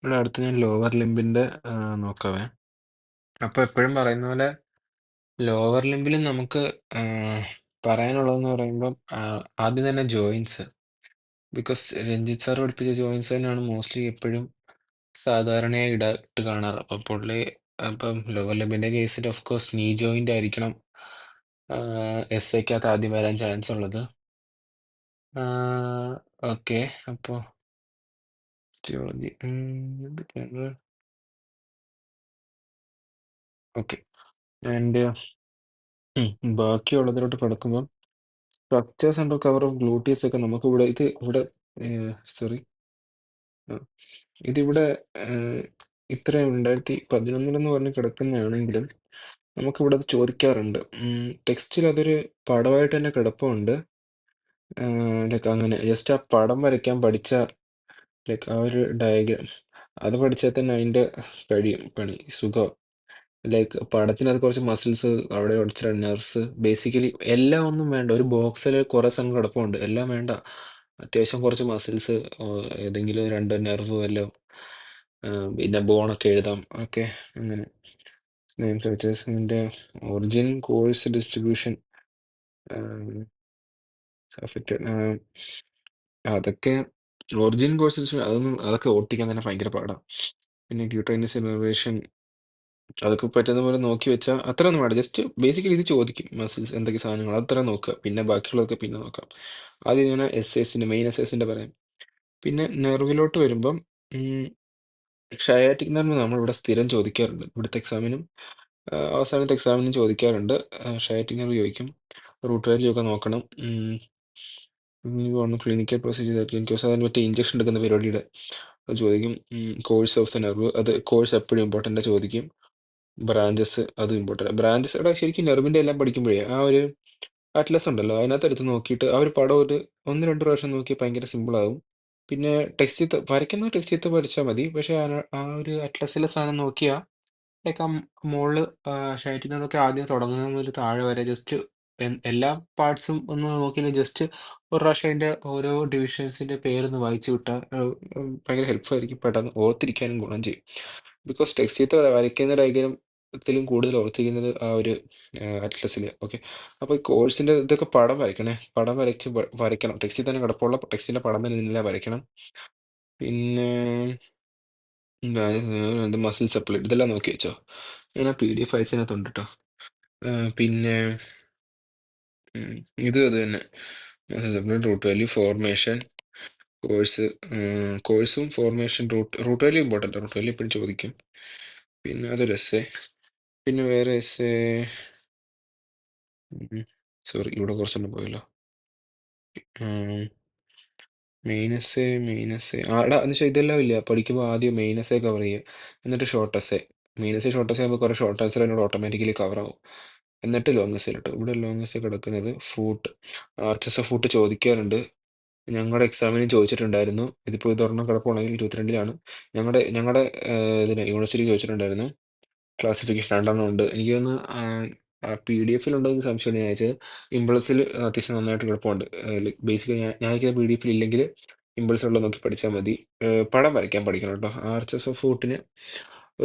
ഇവിടെ അടുത്ത് ഞാൻ ലോവർ ലിംബിന്റെ നോക്കാവേ. അപ്പൊ എപ്പോഴും പറയുന്ന പോലെ ലോവർ ലിംബിലും നമുക്ക് പറയാനുള്ളതെന്ന് പറയുമ്പം ആദ്യം തന്നെ ജോയിൻസ്. ബിക്കോസ് രഞ്ജിത്ത് സാർ പഠിപ്പിച്ച ജോയിൻസ് തന്നെയാണ് മോസ്റ്റ്ലി എപ്പോഴും സാധാരണയായി ഇട്ട് കാണാറ്. അപ്പൊ പുള്ളി അപ്പം ലോവർ ലിംബിന്റെ കേസിൽ ഓഫ് കോഴ്സ് നീ ജോയിന്റ് ആയിരിക്കണം എസ് ഐക്കകത്ത് ആദ്യം വരാൻ ചാൻസ് ഉള്ളത്. ഓക്കെ, അപ്പോൾ ഓക്കെ. ആൻഡ് ബാക്കിയുള്ളതിലോട്ട് കിടക്കുമ്പോൾ structures under cover of gluteus ഒക്കെ നമുക്ക് ഇവിടെ സോറി ഇതിവിടെ ഇത്ര 2011 പറഞ്ഞ് കിടക്കുന്നതാണെങ്കിലും നമുക്കിവിടെ അത് ചോദിക്കാറുണ്ട്. ടെക്സ്റ്റിൽ അതൊരു പടമായിട്ട് തന്നെ കിടപ്പുണ്ട്. ലൈക്ക് അങ്ങനെ ജസ്റ്റ് ആ പടം വരയ്ക്കാൻ പഠിച്ച ലൈക്ക് ആ ഒരു ഡയഗ്രാം അത് പഠിച്ചാൽ തന്നെ അതിൻ്റെ പണി സുഖം. ലൈക്ക് പടത്തിനകത്ത് കുറച്ച് മസിൽസ് അവിടെ കുറച്ച് നെർവ്സ് ബേസിക്കലി എല്ലാം ഒന്നും വേണ്ട. ഒരു ബോക്സിൽ കുറേ സാധനം കിടപ്പുണ്ട്, എല്ലാം വേണ്ട. അത്യാവശ്യം കുറച്ച് മസിൽസ്, ഏതെങ്കിലും രണ്ട് നെർവ് വല്ലോ, പിന്നെ ബോണൊക്കെ എഴുതാം. ഓക്കെ, അങ്ങനെ ന്റെ ഒറിജിൻ കോഴ്സ് ഡിസ്ട്രിബ്യൂഷൻ അതൊക്കെ ഒറിജിൻ കോഴ്സ് അതൊക്കെ ഓർത്തിക്കാൻ തന്നെ ഭയങ്കര പാടാണ്. പിന്നെ ക്യൂട്ടൈനസ് ഇന്നോവേഷൻ അതൊക്കെ പറ്റുന്ന പോലെ നോക്കി വെച്ചാൽ അത്ര ഒന്നും വേണ്ട. ജസ്റ്റ് ബേസിക്കലി ഇത് ചോദിക്കും മസിൽസ് എന്തൊക്കെ സാധനങ്ങൾ അത്ര നോക്കുക, പിന്നെ ബാക്കിയുള്ളതൊക്കെ പിന്നെ നോക്കാം. ആദ്യം ഞാൻ മെയിൻ എസ്എസിന്റെ പറയാം. പിന്നെ നെർവിലോട്ട് വരുമ്പം ഷയാറ്റിക് നെർവ് നമ്മളിവിടെ സ്ഥിരം ചോദിക്കാറുണ്ട്. ഇവിടുത്തെ എക്സാമിനും അവസാനത്തെ എക്സാമിനും ചോദിക്കാറുണ്ട്. ഷയാറ്റിക് നെർവ് ചോദിക്കും. റൂട്ട് വാല്യൂ ഒക്കെ നോക്കണം. ക്ലിനിക്കൽ പ്രൊസീജിയർ അതിന് മറ്റേ ഇഞ്ചക്ഷൻ എടുക്കുന്ന പരിപാടിയുടെ അത് ചോദിക്കും. കോഴ്സ് ഓഫ് ദ നെർവ് അത് കോഴ്സ് എപ്പോഴും ഇമ്പോർട്ടൻ്റ് ചോദിക്കും. ബ്രാഞ്ചസ് അതും ഇമ്പോർട്ടൻ്റ്. ബ്രാഞ്ചസ് ഇവിടെ ശരിക്കും നെർവിൻ്റെ എല്ലാം പഠിക്കുമ്പോഴേ ആ ഒരു അറ്റ്ലസ് ഉണ്ടല്ലോ അതിനകത്ത് എടുത്ത് നോക്കിയിട്ട് ആ ഒരു പടം ഒരു 1-2 പ്രാവശ്യം നോക്കി ഭയങ്കര സിമ്പിളാകും. പിന്നെ വരയ്ക്കുന്ന ടെക്സ്റ്റ് ചെയ്ത് പഠിച്ചാൽ മതി. പക്ഷേ ആ ഒരു അറ്റ്ലസിലെ സാധനം നോക്കിയാൽ ലൈക്ക് ആ മോള് ഷൈറ്റിനൊക്കെ ആദ്യം തുടങ്ങുന്നത് മുതൽ താഴെ വരെ ജസ്റ്റ് എല്ലാ പാർട്സും ഒന്ന് നോക്കിയില്ല, ജസ്റ്റ് ഒരു പ്രാവശ്യം അതിൻ്റെ ഓരോ ഡിവിഷൻസിൻ്റെ പേരൊന്ന് വായിച്ചു വിട്ടാൽ ഭയങ്കര ഹെൽപ്ഫുൾ ആയിരിക്കും, പെട്ടെന്ന് ഓർത്തിരിക്കാനും ഗുണം ചെയ്യും. ബിക്കോസ് ടെക്സ്റ്റ് ചെയ്ത് വരയ്ക്കുന്ന ഡയഗ്രാമത്തിലും കൂടുതൽ ഓർത്തിരിക്കുന്നത് ആ ഒരു അറ്റ്ലസിൽ. ഓക്കെ, അപ്പോൾ ഈ കോഴ്സിൻ്റെ ഇതൊക്കെ പടം വരയ്ക്കണേ, പടം വരയ്ക്കണം. ടെക്സ്റ്റിൽ തന്നെ കിടപ്പുള്ള ടെക്സ്റ്റിൻ്റെ പടം തന്നെ നിന്നില്ല വരയ്ക്കണം. പിന്നെ മസിൽ സപ്ലിറ്റ് ഇതെല്ലാം നോക്കി വെച്ചോ. ഞാൻ ആ PDF അയച്ചതിനകത്തുണ്ട് കേട്ടോ. പിന്നെ ഇത് അത് തന്നെ റൂട്ട് വാല്യൂ ഫോർമേഷൻ കോഴ്സും formation root value important. Root value എപ്പോഴും ചോദിക്കും. പിന്നെ അതൊരു എസ്സേ. പിന്നെ വേറെ എസ്സേ സോറി ഇവിടെ കുറച്ചെണ്ണം പോയല്ലോ. മെയിൻ എസ്സേ ആടാ എന്ന് വെച്ചാൽ ഇതെല്ലാം ഇല്ല. പഠിക്കുമ്പോൾ ആദ്യം മെയിൻ എസ്സേ കവർ ചെയ്യുക, എന്നിട്ട് ഷോർട്ട് എസ്സേ. ഷോർട്ട് എസ്സേ ആകുമ്പോൾ കുറേ ഷോർട്ട് ആൻസർ എന്നോട് ഓട്ടോമാറ്റിക്കലി കവർ ആവും. എന്നിട്ട് ലോങ് എസ്സേ ഇട്ടു. ഇവിടെ ലോങ് എസ്സേ കിടക്കുന്നത് ഫ്രൂട്ട്, ആർച്ചസ് ഓഫ് ഫ്രൂട്ട് ചോദിക്കാറുണ്ട്. ഞങ്ങളുടെ എക്സാമിനും ചോദിച്ചിട്ടുണ്ടായിരുന്നു. ഇതിപ്പോൾ ഇതൊരെണ്ണം കിടപ്പുണ്ടെങ്കിൽ 22-ലാണ്. ഞങ്ങളുടെ ഇതിന് യൂണിവേഴ്സിറ്റി ചോദിച്ചിട്ടുണ്ടായിരുന്നു. ക്ലാസിഫിക്കേഷൻ 2 ഉണ്ട്. എനിക്ക് തോന്നുന്നു PDF ഉണ്ടോ എന്ന് സംശയമാണ് ഞാൻ അയച്ചത്. ഇമ്പൾസിൽ അത്യാവശ്യം നന്നായിട്ട് കിടപ്പുണ്ട്. ബേസിക്കലി ഞാൻ അയക്കുന്ന PDF ഇല്ലെങ്കിൽ ഇമ്പൾസ് ഉള്ളത് നോക്കി പഠിച്ചാൽ മതി. പടം വരയ്ക്കാൻ പഠിക്കണം കേട്ടോ. ആർച്ചസ് ഓഫ് ഫ്രൂട്ടിന്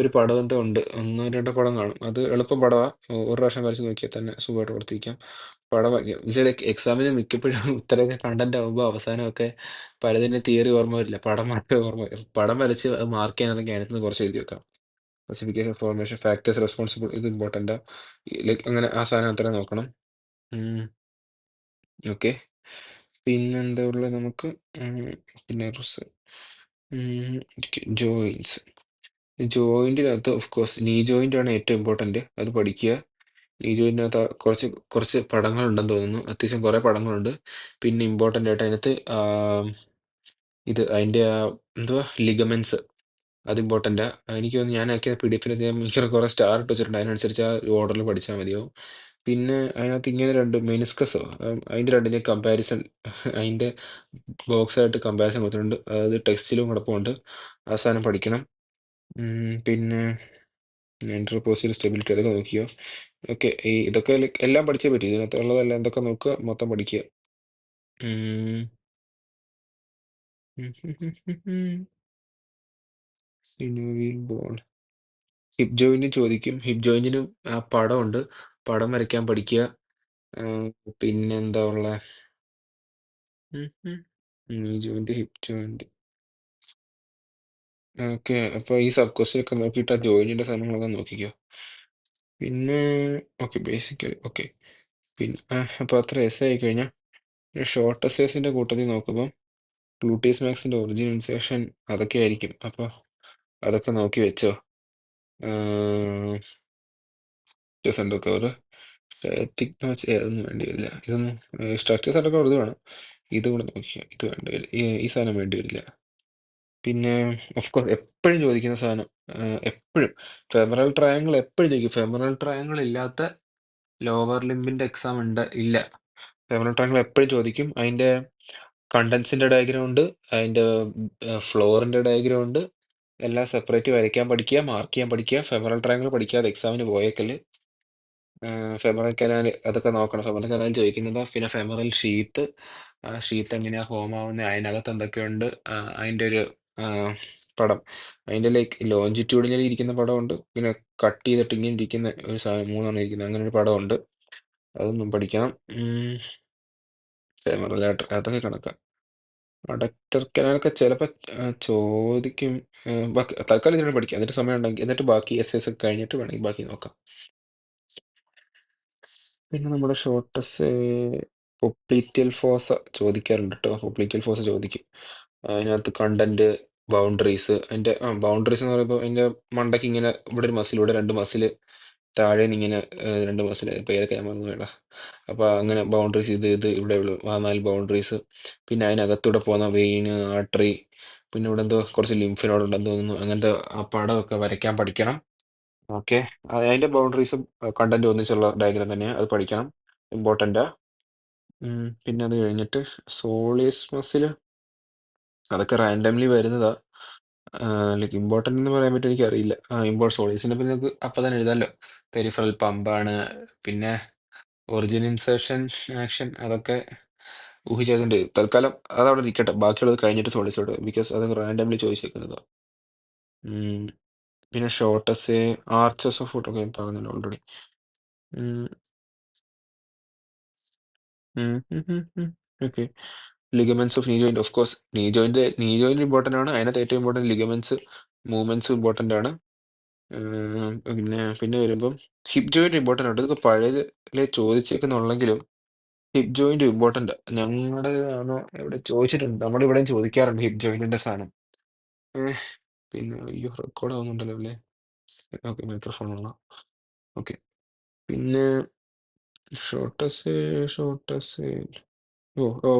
ഒരു പടം എന്തോ ഉണ്ട്, 1-2 പടം കാണും. അത് എളുപ്പം പടമാണ്. ഒരു പ്രാവശ്യം വരച്ച് നോക്കിയാൽ തന്നെ സുഖമായിട്ട് ഓർത്തിരിക്കാം. പടം വരയ്ക്കാം. എന്നുവെച്ചാൽ എക്സാമിന് മിക്കപ്പോഴും ഉത്തരമൊക്കെ കണ്ടന്റ് ആകുമ്പോൾ അവസാനമൊക്കെ പലതിൻ്റെ തിയറി ഓർമ്മ വരില്ല, പടം മാത്രമേ ഓർമ്മ വരും. പടം വരച്ച് അത് മാർക്ക് ചെയ്യാനാണെങ്കിൽ അതിനകത്ത് നിന്ന് കുറച്ച് എഴുതി വെക്കാം. ക്ലാസിഫിക്കേഷൻ ഫോർമേഷൻ ഫാക്ടേഴ്സ് റെസ്പോൺസിബിൾ ഇത് ഇമ്പോർട്ടൻ്റ്. ലൈക്ക് അങ്ങനെ ആ സാധനം അത്ര നോക്കണം. ഓക്കെ, പിന്നെന്താ ഉള്ളത് നമുക്ക്? പിന്നെ ജോയിൻസ്. ജോയിൻറ്റിനകത്ത് ഓഫ് കോഴ്സ് നീ ജോയിൻ്റ് ആണ് ഏറ്റവും ഇമ്പോർട്ടൻ്റ്. അത് പഠിക്കുക. നീ ജോയിൻറ്റിനകത്ത് കുറച്ച് പടങ്ങളുണ്ടെന്ന് തോന്നുന്നു. അത്യാവശ്യം കുറേ പടങ്ങളുണ്ട്. പിന്നെ ഇമ്പോർട്ടൻ്റ് ആയിട്ട് അതിനകത്ത് ഇത് അതിൻ്റെ എന്തുവാ ലിഗമെൻറ്റ്സ് അത് ഇമ്പോർട്ടൻ്റാ. എനിക്ക് തോന്നുന്നു ഞാനൊക്കെ PDF മിക്കവാറും കുറേ സ്റ്റാർ ഇട്ട് വെച്ചിട്ടുണ്ട്. അതിനനുസരിച്ച് ആ ഓർഡറിൽ പഠിച്ചാൽ മതിയാവും. പിന്നെ അതിനകത്ത് ഇങ്ങനെ 2 മെനിസ്കസോ അതിൻ്റെ രണ്ടിൻ്റെ കമ്പാരിസൺ അതിൻ്റെ ബോക്സായിട്ട് കമ്പാരിസൺ കൊടുത്തിട്ടുണ്ട്. അതായത് ടെക്സ്റ്റിലും കിടപ്പുണ്ട്. ആ സാധനം പഠിക്കണം. പിന്നെ ഇൻ്റർപോസിൽ സ്റ്റെബിലിറ്റി അതൊക്കെ നോക്കിയോ. ഓക്കെ, ഇതൊക്കെ എല്ലാം പഠിച്ചേ പറ്റൂ. ഇതിനകത്തുള്ളതെല്ലാം എന്തൊക്കെ നോക്കുക, മൊത്തം പഠിക്കുക. സിനുവിയൽ ബോൺ. ഹിപ്പ് ജോയിന്റ് ചോദിക്കും. ഹിപ്പ് ജോയിന്റിനും ആ പടമുണ്ട്. പടം വരയ്ക്കാൻ പഠിക്കുക. പിന്നെന്താ ഉള്ളെ? നീ ജോയിന്റ്, ഹിപ്പ് ജോയിന്റ്. ഓക്കെ. അപ്പൊ ഈ സബ് ക്വസ്റ്റ്യൻ ഒക്കെ നോക്കിയിട്ട് ആ ജോയിന്റിന്റെ സാധനങ്ങളൊക്കെ നോക്കിക്കോ. പിന്നെ ഓക്കെ, ബേസിക്കലി ഓക്കെ. പിന്നെ അപ്പൊ അത്ര എസ് ആയി കഴിഞ്ഞാൽ ഷോർട്ട് എസ്സേസിന്റെ കൂട്ടത്തിൽ നോക്കുമ്പോൾ ഗ്ലൂട്ടിയസ് മാക്സിന്റെ ഒറിജിൻ ഇൻസേഷൻ അതൊക്കെ ആയിരിക്കും. അപ്പൊ അതൊക്കെ നോക്കി വെച്ചോ. സെൻറ്റർ കവർ, സ്റ്റാറ്റിക് മാച്ച് അതൊന്നും വേണ്ടി വരില്ല. ഇതൊന്നും സ്ട്രക്ചേഴ്സ് അടക്കം വെറുതെ വേണം. ഇത് കൂടെ നോക്കിയാൽ ഇത് വേണ്ടി വരില്ല. ഈ സാധനം വേണ്ടി വരില്ല. പിന്നെ ഓഫ് കോഴ്സ് എപ്പോഴും ചോദിക്കുന്ന സാധനം, എപ്പോഴും ഫെമറൽ ട്രയാങ്കിൾ എപ്പോഴും ചോദിക്കും. ഫെമറൽ ട്രയാങ്കിൾ ഇല്ലാത്ത ലോവർ ലിംബിന്റെ എക്സാം ഉണ്ട് ഇല്ല. ഫെമറൽ ട്രയാങ്കിൾ എപ്പോഴും ചോദിക്കും. അതിന്റെ കണ്ടൻസിന്റെ ഡയഗ്രാം ഉണ്ട്, അതിന്റെ ഫ്ലോറിന്റെ ഡയഗ്രാം ഉണ്ട്. എല്ലാം സെപ്പറേറ്റ് വരയ്ക്കാൻ പഠിക്കുക, മാർക്ക് ചെയ്യാൻ പഠിക്കുക. ഫെമറൽ ട്രയാങ്കിൾ പഠിക്കാതെ എക്സാമിന് പോയേക്കല്. ഫെമറൽ കനാൽ അതൊക്കെ നോക്കണം. ഫെമറൽ കനാൽ ചോദിക്കുന്നത്. പിന്നെ ഫെമറൽ ഷീത്ത്, ആ ഷീത്ത് എങ്ങനെയാ ഫോം ആവുന്നത്, അതിനകത്ത് എന്തൊക്കെയുണ്ട്, അതിന്റെ ഒരു പടം. അതിന്റെ ലൈക്ക് ലോഞ്ചിറ്റ്യൂഡിനലി ഇരിക്കുന്ന പടമുണ്ട്, പിന്നെ കട്ട് ചെയ്തിട്ട് ഇങ്ങനെ ഇരിക്കുന്ന ഒരു സാധനം, മൂന്നെണ്ണം ഇരിക്കുന്ന അങ്ങനെ ഒരു പടമുണ്ട്. അതൊന്നും പഠിക്കണം. ഫെമറൽ ആയിട്ട് അതൊക്കെ കണക്കാം. അഡക്റ്റർ കനാലൊക്കെ ചിലപ്പോൾ ചോദിക്കും. ബാക്കി തൽക്കാലം ഇതിനോട് പഠിക്കാം, എന്നിട്ട് സമയം ഉണ്ടെങ്കിൽ എന്നിട്ട് ബാക്കി എസ് എസ് ഒക്കെ കഴിഞ്ഞിട്ട് വേണമെങ്കിൽ ബാക്കി നോക്കാം. പിന്നെ നമ്മുടെ ഷോർട്ടസ് പൊപ്ലീറ്റിയൽ ഫോസ ചോദിക്കാറുണ്ട് കേട്ടോ. പൊപ്ലീറ്റിയൽ ഫോസ ചോദിക്കും. അതിനകത്ത് കണ്ടന്റ്, ബൗണ്ടറീസ്. അതിന്റെ ബൗണ്ടറീസ് എന്ന് പറയുമ്പോൾ അതിന്റെ മണ്ടയ്ക്ക് ഇങ്ങനെ ഇവിടെ ഒരു മസിൽ, ഇവിടെ രണ്ട് മസിൽ, താഴെ ഇങ്ങനെ രണ്ട് മസിൽ, പേരൊക്കെ ഞാൻ മറന്നു വേണ്ട. അപ്പൊ അങ്ങനെ ബൗണ്ടറീസ് ഇത് ഇവിടെ ഉള്ളു ആ 4 ബൗണ്ടറീസ്. പിന്നെ അതിനകത്തൂടെ പോകുന്ന വെയിന്, ആർട്ടറി, പിന്നെ ഇവിടെ എന്തോ കുറച്ച് ലിംഫിനോട് ഉണ്ടെന്ന് തോന്നുന്നു. അങ്ങനത്തെ ആ പടമൊക്കെ വരയ്ക്കാൻ പഠിക്കണം. ഓക്കെ. അതിന്റെ ബൗണ്ടറീസും കണ്ടന്റ് ഒന്നിച്ചുള്ള ഡയഗ്രാം തന്നെയാണ്, അത് പഠിക്കണം, ഇമ്പോർട്ടൻ്റാ. പിന്നെ അത് കഴിഞ്ഞിട്ട് സോളിയസ് മസിൽ അതൊക്കെ റാൻഡംലി വരുന്നതാ. ലൈക്ക് ഇമ്പോർട്ടൻ്റ് എന്ന് പറയാൻ പറ്റും എനിക്കറിയില്ല. സോളിയസിന്റെ പിന്നെ നമുക്ക് അപ്പം തന്നെ എഴുതാമല്ലോ. പെരിഫറൽ പമ്പാണ്. പിന്നെ ഒറിജിൻ ഇൻസേർഷൻ ആക്ഷൻ അതൊക്കെ ഊഹിച്ചതിൻ്റെ തൽക്കാലം അതവിടെ ഇരിക്കട്ടെ. ബാക്കിയുള്ളത് കഴിഞ്ഞിട്ട് സോളിസിലോട്ട്, ബിക്കോസ് അത് റാൻഡംലി ചോദിച്ചേക്കുന്നതാണ്. പിന്നെ ഷോർട്ടസ് ആർച്ചസ് ഓഫ് ഫുട്ട് ഒക്കെ ഞാൻ പറഞ്ഞല്ലോ ഓൾറെഡി. ഓക്കെ. ലിഗമെന്റ്സ് ഓഫ് നീ ജോയിന്റ്, ഓഫ് കോഴ്സ് നീ ജോയിന്റ് ഇമ്പോർട്ടൻ്റ് ആണ്. അതിനകത്ത് ഏറ്റവും ഇമ്പോർട്ടൻ്റ് ലിഗമെന്റ്സ്, മൂവ്മെന്റ്സ് ഇമ്പോർട്ടൻ്റ് ആണ്. പിന്നെ വരുമ്പം ഹിപ്പ് ജോയിന്റ് ഇമ്പോർട്ടൻ്റ് ആണ്. ഇതൊക്കെ പഴയതിൽ ചോദിച്ചേക്കുന്നുള്ളെങ്കിലും ഹിപ്പ് ജോയിന്റ് ഇമ്പോർട്ടൻ്റ്. ഞങ്ങളുടെ ആണോ എവിടെ ചോദിച്ചിട്ടുണ്ട്, നമ്മുടെ ഇവിടെയും ചോദിക്കാറുണ്ട് ഹിപ്പ് ജോയിന്റിന്റെ സാധനം. പിന്നെ അയ്യോ റെക്കോർഡ് ആവുന്നുണ്ടല്ലോ അല്ലേ. ഓക്കെ, മൈക്രോഫോൺ ആണോ? ഓക്കെ. പിന്നെ ഷോർട്ടസ്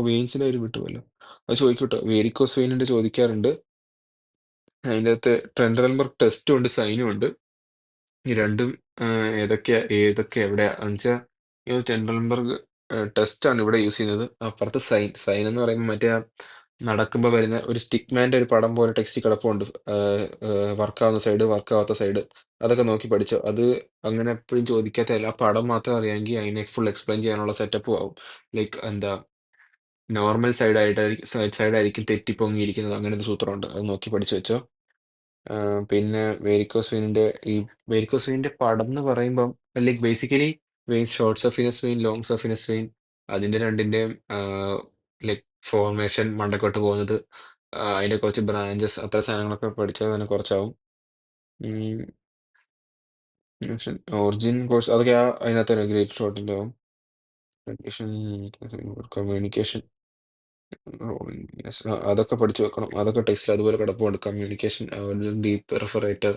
വെയിൻസിന്റെ കാര്യം വിട്ടുപോയല്ലോ, അത് ചോദിക്കൂട്ടോ. വേരിക്കോസ് വെയിനിന്റെ ചോദിക്കാറുണ്ട്. അതിൻ്റെ അകത്ത് ട്രെൻഡറൽബർഗ് ടെസ്റ്റും ഉണ്ട്, സൈനും ഉണ്ട്. ഈ രണ്ടും ഏതൊക്കെ എവിടെയാ എന്നുവെച്ചാൽ ടെൻഡൽബർഗ് ടെസ്റ്റ് ആണ് ഇവിടെ യൂസ് ചെയ്യുന്നത്. അപ്പുറത്ത് സൈൻ എന്ന് പറയുമ്പോൾ മറ്റേ നടക്കുമ്പോൾ വരുന്ന ഒരു സ്റ്റിക്മാൻ്റെ ഒരു പടം പോലെ ടെക്സ്റ്റ് കിടപ്പുണ്ട്. വർക്കാവുന്ന സൈഡ്, വർക്കാവാത്ത സൈഡ്, അതൊക്കെ നോക്കി പഠിച്ചോ. അത് അങ്ങനെ എപ്പോഴും ചോദിക്കാത്തതല്ല. ആ പടം മാത്രം അറിയാമെങ്കിൽ അതിനെ ഫുൾ എക്സ്പ്ലെയിൻ ചെയ്യാനുള്ള സെറ്റപ്പും ആവും. ലൈക്ക് എന്താ, നോർമൽ സൈഡായിരിക്കും തെറ്റിപ്പൊങ്ങിയിരിക്കുന്നത്, അങ്ങനത്തെ സൂത്രമുണ്ട്. അത് നോക്കി പഠിച്ചു വെച്ചോ. പിന്നെ വേരിക്കോസ് വെയിൻ്റെ പടം എന്ന് പറയുമ്പം like basically vein, short saphenous vein, long saphenous vein, അതിൻ്റെ രണ്ടിൻ്റെയും ലൈക്ക് ഫോർമേഷൻ, മണ്ടക്കോട്ട് പോകുന്നത്, അതിൻ്റെ കുറച്ച് ബ്രാഞ്ചസ്, അത്ര സാധനങ്ങളൊക്കെ പഠിച്ചാൽ തന്നെ കുറച്ചാവും. ഒറിജിൻ കോഴ്സ് അതൊക്കെ അതിനകത്ത് തന്നെ ഗ്രേറ്റ് ഷോർട്ടിൻ്റെ ആവും. കമ്മ്യൂണിക്കേഷൻ അതൊക്കെ പഠിച്ചു വെക്കണം. അതൊക്കെ ടെക്സ്റ്റിൽ അതുപോലെ കിടപ്പുണ്ട്. കമ്മ്യൂണിക്കേഷൻ, ഡീപ് പെർഫറേറ്റർ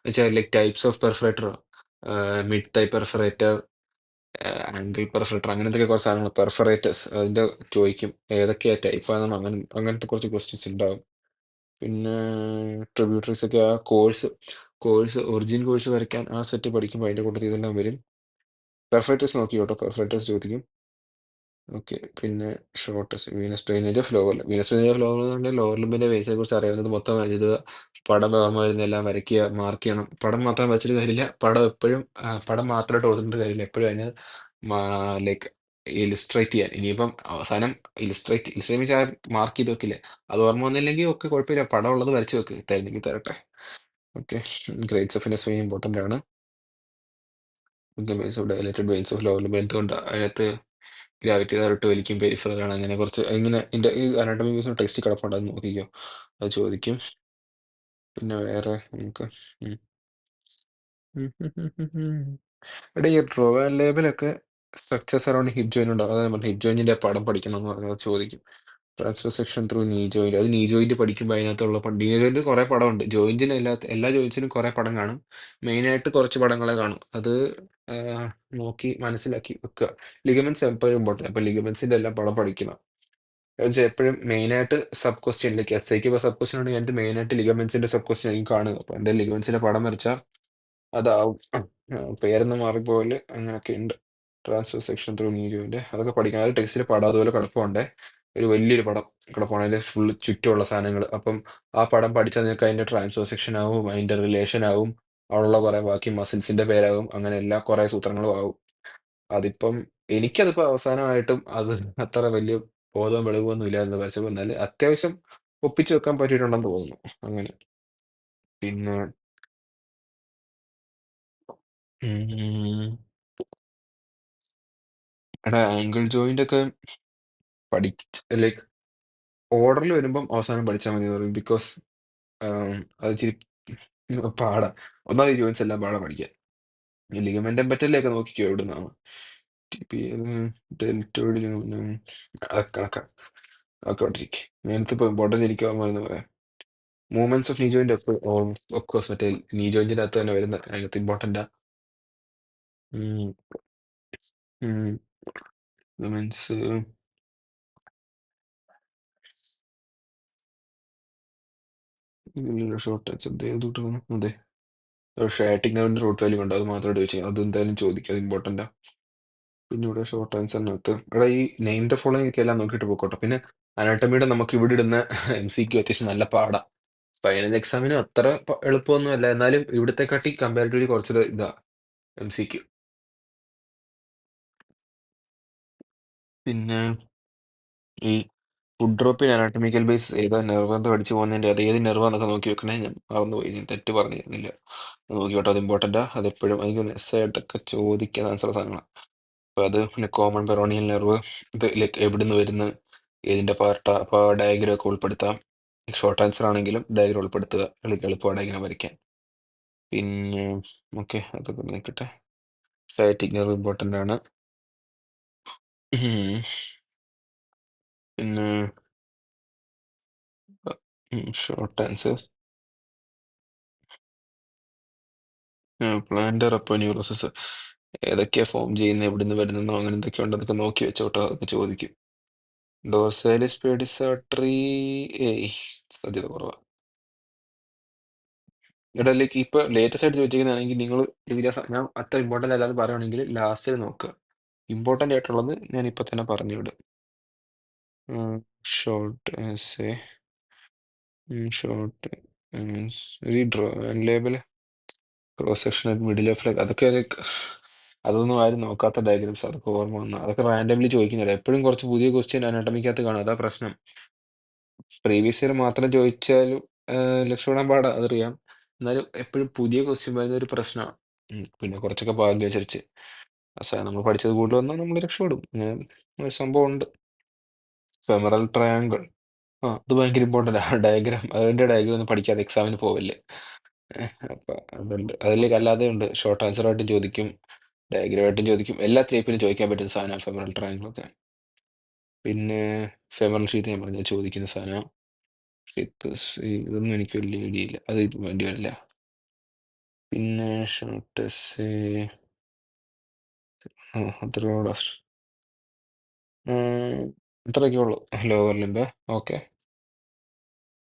വെച്ചാൽ like types of perforator, mid type perforator, ankle perforator, അങ്ങനത്തെ കുറച്ച് സാധനങ്ങൾ. പെർഫറേറ്റേഴ്സ് അതിൻ്റെ ചോദിക്കും, ഏതൊക്കെയാ ടൈപ്പ് ആണെന്ന്. അങ്ങനത്തെ കുറച്ച് ക്വസ്റ്റ്യൻസ് ഉണ്ടാവും. പിന്നെ ട്രിബ്യൂട്ടറീസ് ഒക്കെ ആ ഒറിജിൻ കോഴ്സ് വരയ്ക്കാൻ ആ സെറ്റ് പഠിക്കുമ്പോൾ അതിൻ്റെ കൂട്ടത്തിൽ ഇതെല്ലാം വരും. പെർഫറേറ്റേഴ്സ് നോക്കി കേട്ടോ, പെർഫറേറ്റേഴ്സ് ചോദിക്കും. ഓക്കെ. പിന്നെ shorts venous drainage of lower limb. Venous drainage of lower ലിംബിന്റെ ലോവർ ലിംബിന്റെ ബേസിനെ കുറിച്ച് അറിയാവുന്നത് മൊത്തം എഴുതുക. പടം ഓർമ്മ വരുന്നെല്ലാം വരയ്ക്കുക, മാർക്ക് ചെയ്യണം. പടം മാത്രം വരച്ചിട്ട് കാര്യമില്ല. പടം മാത്രമായിട്ട് കൊടുത്തിട്ട് കാര്യമില്ല. എപ്പോഴും അതിന് ലൈക്ക് ഇലിസ്ട്രേറ്റ് ചെയ്യാൻ. ഇനിയിപ്പം അവസാനം ഇലിസ്ട്രേറ്റ് മീൻസ് മാർക്ക് ചെയ്ത് വെക്കില്ലേ? അത് ഓർമ്മ വന്നില്ലെങ്കിൽ ഒക്കെ കുഴപ്പമില്ല. പടം ഉള്ളത് വരച്ച് വെക്ക്. തരുന്നെങ്കിൽ തരട്ടെ. ഓക്കെ. ഗ്രേറ്റ്സ് ഓഫ് ഇൻഡസ് വെരി ഇമ്പോർട്ടൻ്റ് ആണ്. Base of dilated veins of lower limb എന്തുകൊണ്ട് അതിനകത്ത് ഗ്രാവിറ്റി താഴോട്ട് വലിക്കും പെരിഫറൽ ആണ് അങ്ങനെ കുറച്ച് ഇങ്ങനെ ഈ അനാട്ടമി മ്യൂസിയം ടെക്സ്റ്റ് കിടപ്പുണ്ട് അത് നോക്കിക്കോ. അത് ചോദിക്കും. പിന്നെ വേറെ നമുക്ക് ഉം. എടാ ഈ റോവാൻ ലേബലൊക്കെ സ്ട്രക്ചർ സറൗണ്ടിങ് ഹിപ്പ് ജോയിൻ ഉണ്ടാവും. അതായത് നമ്മൾ ഹിപ്പ് ജോയിന്റിന്റെ പടം പഠിക്കണം എന്ന് പറഞ്ഞാൽ ചോദിക്കും. ട്രാൻസ്ഫർ സെക്ഷൻ ത്രൂ നീ ജോയിന്റ്. അത് നീ ജോയിന്റ് പഠിക്കുമ്പോൾ അതിനകത്തുള്ള നീ ജോയിന്റ് കുറെ പടമുണ്ട്. ജോയിന്റിന് എല്ലാ ജോയിന്റ്സിനും കുറെ പടം കാണും. മെയിനായിട്ട് കുറച്ച് പടങ്ങളെ കാണും. അത് നോക്കി മനസ്സിലാക്കി വെക്കുക. ലിഗമെന്റ്സ് എപ്പോഴും ഇമ്പോർട്ടൻ്റ്. അപ്പൊ ലിഗമെന്റ്സിന്റെ എല്ലാം പടം പഠിക്കണം. എപ്പോഴും മെയിനായിട്ട് സബ് ക്വസ്റ്റ്യനിലേക്ക് എസ് ഐക്ക് ഇപ്പോൾ സബ് ക്വസ്റ്റ്യൻ ഉണ്ടെങ്കിൽ അതിനകത്ത് മെയിനായിട്ട് ലിഗമെന്റ്സിന്റെ സബ് ക്വസ്റ്റ്യൻ ആയിരിക്കും കാണുക. അപ്പൊ എന്റെ ലിഗമെന്റ്സിന്റെ പടം വരച്ചാൽ അതാവും. പേരൊന്ന് മാറിപ്പോലെ അങ്ങനെയൊക്കെ ഉണ്ട്. ട്രാൻസ്ഫർ സെക്ഷൻ ത്രൂ നീ ജോയിന്റ് അതൊക്കെ പഠിക്കണം. അത് ടെക്സ്റ്റിൽ പടം അതുപോലെ കിടപ്പുണ്ടേ. ഒരു വലിയൊരു പടം കിടപ്പുണ്ട്. അതിന്റെ ഫുള്ള് ചുറ്റുമുള്ള സാധനങ്ങൾ. അപ്പം ആ പടം പഠിച്ചാൽ നിങ്ങൾക്ക് അതിന്റെ ട്രാൻസ്ഫർ സെക്ഷൻ ആവും, അതിന്റെ റിലേഷൻ ആവും, അവിടെയുള്ള കുറെ ബാക്കി മസിൽസിന്റെ പേരാകും, അങ്ങനെ എല്ലാ കുറെ സൂത്രങ്ങളും ആവും. അതിപ്പം എനിക്കതിപ്പോ അവസാനമായിട്ടും അത് അത്ര വലിയ ബോധവും വെളിവൊന്നും ഇല്ലായിരുന്നു വരച്ചപ്പോൾ. എന്നാലും അത്യാവശ്യം ഒപ്പിച്ചു വെക്കാൻ പറ്റിയിട്ടുണ്ടെന്ന് തോന്നുന്നു. അങ്ങനെ പിന്നെ ഉം, എടാ ആംഗിൾ ജോയിന്റ് ഒക്കെ ലൈക്ക് ഓർഡറിൽ വരുമ്പം അവസാനം പഠിച്ചാൽ മതി എന്ന് പറയും. ബിക്കോസ് അത് ഇച്ചിരി പാടാ. ഒന്നാമത് ഈ ജോയിൻസ് എല്ലാം പാടാ പഠിക്കാൻ. ലിഗമെന്റ് എംപറ്റലിലൊക്കെ നോക്കിക്കോ എവിടുന്നാണ്. ഡെൽറ്റോയിഡ് അതൊക്കെ കണക്കാം. അതൊക്കെ പഠിക്കും. നേരത്തെ ഇപ്പോൾ ഇമ്പോർട്ടൻ്റ് എനിക്ക് ഓർമ്മ എന്ന് പറയാം. മൂവ്മെന്റ്സ് ഓഫ് നീ ജോയിന്റ് ഓഫ്കോഴ്സ് മറ്റേ നീ ജോയിന്റിന്റെ അകത്ത് തന്നെ വരുന്ന അതിനകത്ത് ഇമ്പോർട്ടൻ്റാ. മീൻസ് ഷോർട്ട് ടച്ച് അതെ ഷാറ്റിക് നെർവിന്റെ റൂട്ട് വാല്യൂ ഉണ്ട്. അത് മാത്രം ചോദിച്ചാൽ അത് എന്തായാലും ചോദിക്കും. അത് ഇമ്പോർട്ടൻ്റാ. പിന്നെ ഇവിടെ ഷോർട്ട് ആൻസറിനകത്ത് ഇവിടെ ഈ നെയിം ദ ഫോളോയിങ് ഒക്കെ എല്ലാം നോക്കിയിട്ട് പോയിക്കോട്ടെ. പിന്നെ അനാട്ടമിയുടെ നമുക്ക് ഇവിടെ ഇടുന്ന MCQ അത്യാവശ്യം നല്ല പാടാ. ഫൈനൽ എക്സാമിന് അത്ര എളുപ്പമൊന്നും അല്ല. എന്നാലും ഇവിടുത്തെ കാട്ടി കമ്പാരിറ്റീവ്ലി കുറച്ചുകൂടെ ഇതാ MCQ. പിന്നെ ഈ ഫുഡ് ഡ്രോപ്പിൻ അനാട്ടമിക്കൽ ബേസ് ഏതാ നെർവ് എന്ന് പഠിച്ചു പോകുന്നതിന്റെ അത് ഏത് നെർവാന്നൊക്കെ നോക്കി വെക്കണേ. ഞാൻ മറന്നുപോയി, ഞാൻ തെറ്റ് പറഞ്ഞിരുന്നില്ല. അത് നോക്കിക്കോട്ടെ. അത് ഇമ്പോർട്ടൻ്റാ. അതെപ്പോഴും എനിക്ക് എസ്സായിട്ടൊക്കെ ചോദിക്കാൻ ആൻസർ സാധനങ്ങളാണ്. അപ്പൊ അത് പിന്നെ കോമൺ പെറോണിയൽ നെർവ് ഇത് ലൈക്ക് എവിടുന്ന് വരുന്ന ഏതിന്റെ പാർട്ടാ. അപ്പോൾ ഡയഗ്രം ഒക്കെ ഉൾപ്പെടുത്താം. ഷോർട്ട് ആൻസർ ആണെങ്കിലും ഡയഗ്രം ഉൾപ്പെടുത്തുക. എളുപ്പമാണ് ഡയഗ്രം വരയ്ക്കാൻ. പിന്നെ ഓക്കെ അതൊക്കെ നിൽക്കട്ടെ. സയറ്റിക് നെർവ് ഇമ്പോർട്ടൻ്റ് ആണ്. ഉം. പിന്നെ ഷോർട്ട് ആൻസർ പ്ലാന്റർ അപ്പോ ന്യൂറോസസ് ഏതൊക്കെയാ ഫോം ചെയ്യുന്നത്, എവിടുന്ന് വരുന്നെന്നോ അങ്ങനെ എന്തൊക്കെ ഉണ്ടോ എന്നൊക്കെ നോക്കി വെച്ചോട്ടോ. അതൊക്കെ ചോദിക്കും. ഡോർസാലിസ് പേഡിസാട്രി ഏയ് സാധ്യത കുറവാണ്. ഇവിടെ ലൈക്ക് ഇപ്പൊ ലേറ്റസ്റ്റ് ആയിട്ട് ചോദിച്ചിരിക്കുന്നതാണെങ്കിൽ നിങ്ങൾ ഞാൻ അത്ര ഇമ്പോർട്ടൻ്റ് അല്ലാതെ പറയുകയാണെങ്കിൽ ലാസ്റ്റിൽ നോക്കുക. ഇമ്പോർട്ടൻ്റ് ആയിട്ടുള്ളത് ഞാൻ ഇപ്പൊ തന്നെ പറഞ്ഞു വിടും. ഷോർട്ട് ഷോർട്ട് ഈ label cross section middle of അതൊക്കെ ലൈക്ക് അതൊന്നും ആരും നോക്കാത്ത ഡയഗ്രാംസ്. അതൊക്കെ ഓർമ്മ വന്ന അതൊക്കെ റാൻഡംലി ചോദിക്കുന്നില്ല. എപ്പോഴും കുറച്ച് പുതിയ ക്വസ്റ്റ്യൻ അനാട്ടമിക്കകത്ത് കാണും. അതാ പ്രശ്നം. പ്രീവിയസ് ഇയർ മാത്രം ചോദിച്ചാലും രക്ഷപ്പെടാൻ പാടാ, അതറിയാം. എന്നാലും എപ്പോഴും പുതിയ ക്വസ്റ്റ്യൻ വരുന്ന ഒരു പ്രശ്നമാണ്. പിന്നെ കുറച്ചൊക്കെ ഭാഗ്യം അനുസരിച്ച് നമ്മൾ പഠിച്ചത് കൂടുതൽ വന്നാൽ നമ്മൾ രക്ഷപ്പെടും. അങ്ങനെ ഒരു സംഭവം ഉണ്ട്. ഫെമറൽ ട്രയാങ്കിൾ അത് ഭയങ്കര ഇമ്പോർട്ടൻ്റ് ആണ്. ഡയഗ്രാം അതിന്റെ ഡയഗ്രാം ഒന്നും പഠിക്കാതെ എക്സാമിന് പോവല്ലേ. അപ്പൊ അതുണ്ട്. അതിലേക്ക് അല്ലാതെ ഉണ്ട്. ഷോർട്ട് ആൻസർ ആയിട്ടും ചോദിക്കും, ഡയഗ്രാമായിട്ടും ചോദിക്കും. എല്ലാ ടൈപ്പിലും ചോദിക്കാൻ പറ്റുന്ന സാധനമാണ് ഫെമറൽ ട്രയാങ്കിൾ ഒക്കെ. പിന്നെ ഫെമറൽ ഷീത്ത് ഞാൻ പറഞ്ഞ ചോദിക്കുന്ന സാധനം. ഇതൊന്നും എനിക്ക് വലിയ ഐഡിയ ഇല്ല. അത് വേണ്ടി വരില്ല. പിന്നെ ഷോർട്ടസ് അത്രയോടെ അത്രയൊക്കെ ഉള്ളൂ. Lower limb okay.